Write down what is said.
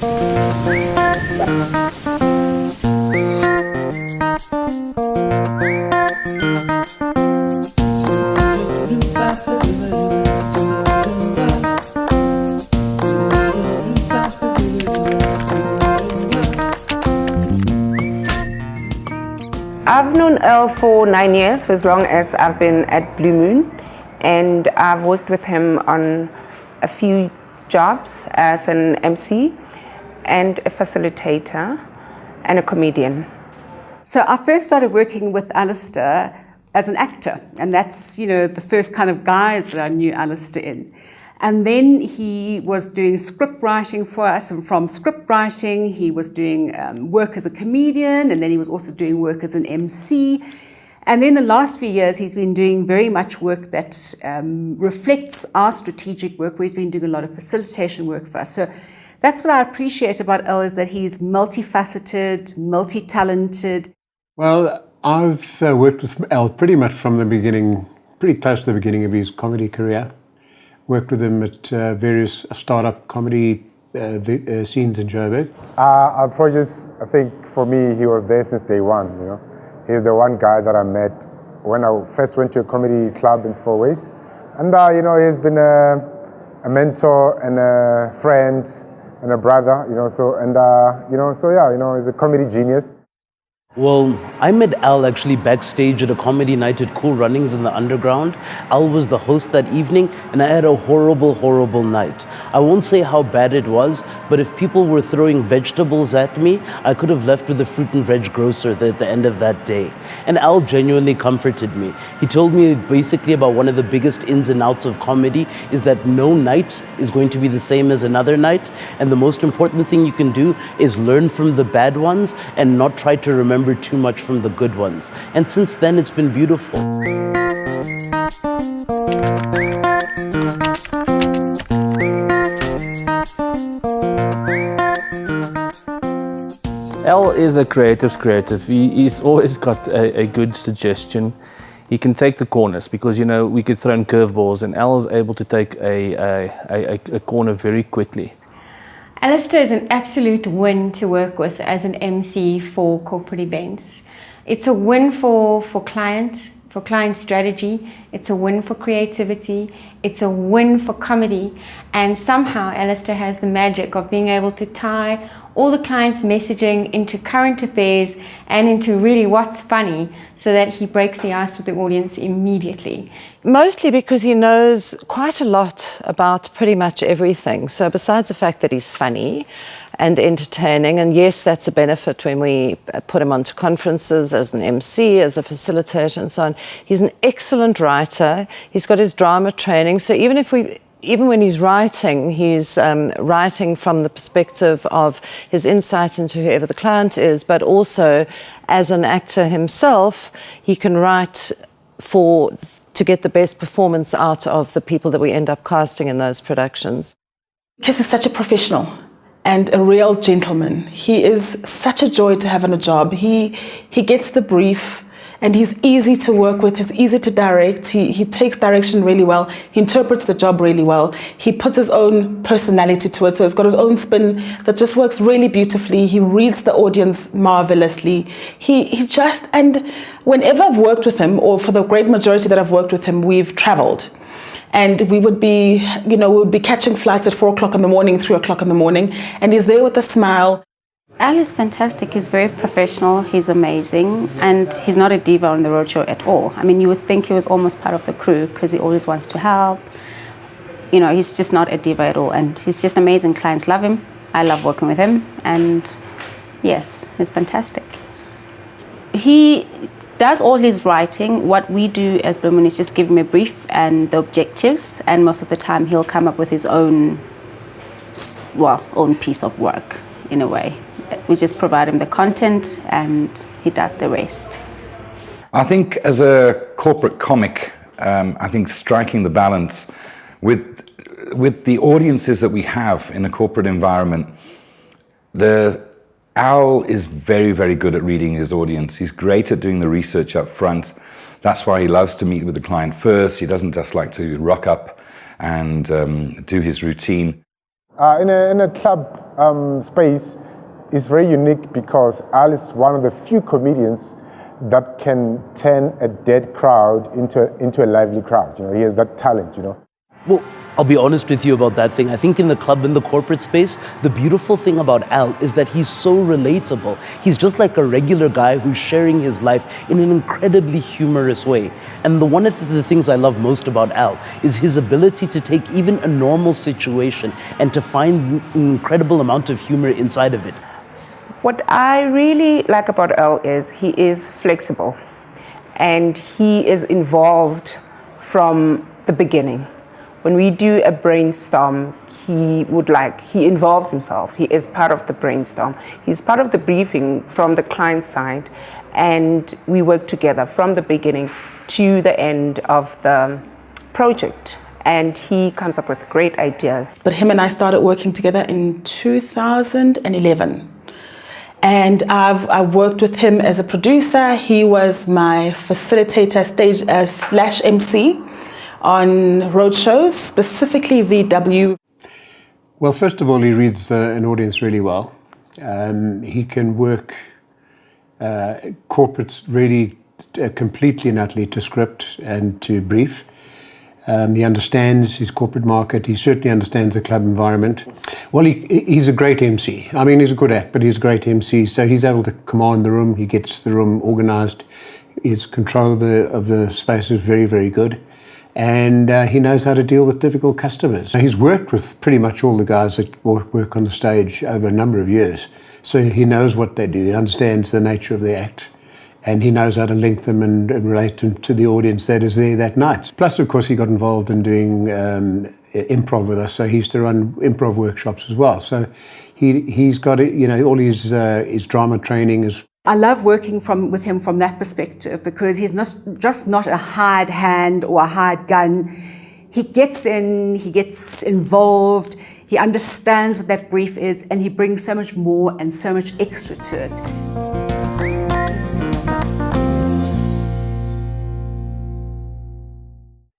I've known Earl for 9 years, for as long as I've been at Blue Moon, and I've worked with him on a few jobs as an MC and a facilitator and a comedian. So I first started working with Alistair as an actor, and that's, the first kind of guise that I knew Alistair in. And then he was doing script writing for us, and from script writing he was doing work as a comedian, and then he was also doing work as an MC. And in the last few years he's been doing very much work that reflects our strategic work, where he's been doing a lot of facilitation work for us. So that's what I appreciate about El, is that he's multifaceted, multi-talented. Well, I've worked with El pretty much from the beginning, pretty close to the beginning of his comedy career. Worked with him at various startup comedy scenes in Joburg. At Prodgers, I think for me, he was there since day one. He's the one guy that I met when I first went to a comedy club in Four Ways, and he's been a mentor and a friend and a brother. He's a comedy genius. Well, I met Al actually backstage at a comedy night at Cool Runnings in the Underground. Al was the host that evening, and I had a horrible, horrible night. I won't say how bad it was, but if people were throwing vegetables at me, I could have left with a fruit and veg grocer at the end of that day. And Al genuinely comforted me. He told me basically about one of the biggest ins and outs of comedy is that no night is going to be the same as another night, and the most important thing you can do is learn from the bad ones and not try to remember too much from the good ones. And since then, it's been beautiful. El is a creative's creative. He's always got a good suggestion. He can take the corners, because we could throw in curveballs, and El is able to take a corner very quickly. Alistair is an absolute win to work with as an MC for corporate events. It's a win for client strategy. It's a win for creativity. It's a win for comedy. And somehow Alistair has the magic of being able to tie all the client's messaging into current affairs and into really what's funny, so that he breaks the ice with the audience immediately. Mostly because he knows quite a lot about pretty much everything. So besides the fact that he's funny and entertaining, and yes, that's a benefit when we put him onto conferences as an MC, as a facilitator and so on. He's an excellent writer. He's got his drama training. So even when he's writing from the perspective of his insight into whoever the client is, but also as an actor himself, he can write to get the best performance out of the people that we end up casting in those productions. Because he's such a professional and a real gentleman. He is such a joy to have on a job. He gets the brief, and he's easy to work with, he's easy to direct, he takes direction really well, he interprets the job really well, he puts his own personality to it, so it's got his own spin that just works really beautifully. He reads the audience marvelously. And whenever I've worked with him, or for the great majority that I've worked with him, we've traveled. And we would be catching flights at 4 o'clock in the morning, 3 o'clock in the morning, and he's there with a smile. Al is fantastic. He's very professional. He's amazing. And he's not a diva on the roadshow at all. I mean, you would think he was almost part of the crew, because he always wants to help. He's just not a diva at all. And he's just amazing. Clients love him. I love working with him. And yes, he's fantastic. He does all his writing. What we do as Blue Moon is just give him a brief and the objectives. And most of the time he'll come up with his own piece of work, in a way. We just provide him the content and he does the rest. I think as a corporate comic, I think striking the balance with the audiences that we have in a corporate environment, Al is very, very good at reading his audience. He's great at doing the research up front. That's why he loves to meet with the client first. He doesn't just like to rock up and do his routine. In a club, space is very unique because Al is one of the few comedians that can turn a dead crowd into a lively crowd. You know, he has that talent, you know. Well, I'll be honest with you about that thing. I think in the club, in the corporate space, the beautiful thing about Al is that he's so relatable. He's just like a regular guy who's sharing his life in an incredibly humorous way. And one of the things I love most about Al is his ability to take even a normal situation and to find an incredible amount of humor inside of it. What I really like about Al is he is flexible and he is involved from the beginning. When we do a brainstorm, he involves himself. He is part of the brainstorm. He's part of the briefing from the client side, and we work together from the beginning to the end of the project. And he comes up with great ideas. But him and I started working together in 2011. And I worked with him as a producer. He was my facilitator, stage / MC on road shows, specifically VW. Well, first of all, he reads an audience really well. He can work corporates really completely and utterly to script and to brief. He understands his corporate market. He certainly understands the club environment. Well, he's a great MC. I mean, he's a good act, but he's a great MC. So he's able to command the room. He gets the room organized. His control of the space is very, very good. And he knows how to deal with difficult customers. He's worked with pretty much all the guys that work on the stage over a number of years. So he knows what they do. He understands the nature of the act. And he knows how to link them and relate them to the audience that is there that night. Plus, of course, he got involved in doing improv with us. So he used to run improv workshops as well. So he's got, all his drama training is. I love working with him from that perspective because he's not a hired hand or a hired gun. He gets in, he gets involved, he understands what that brief is, and he brings so much more and so much extra to it.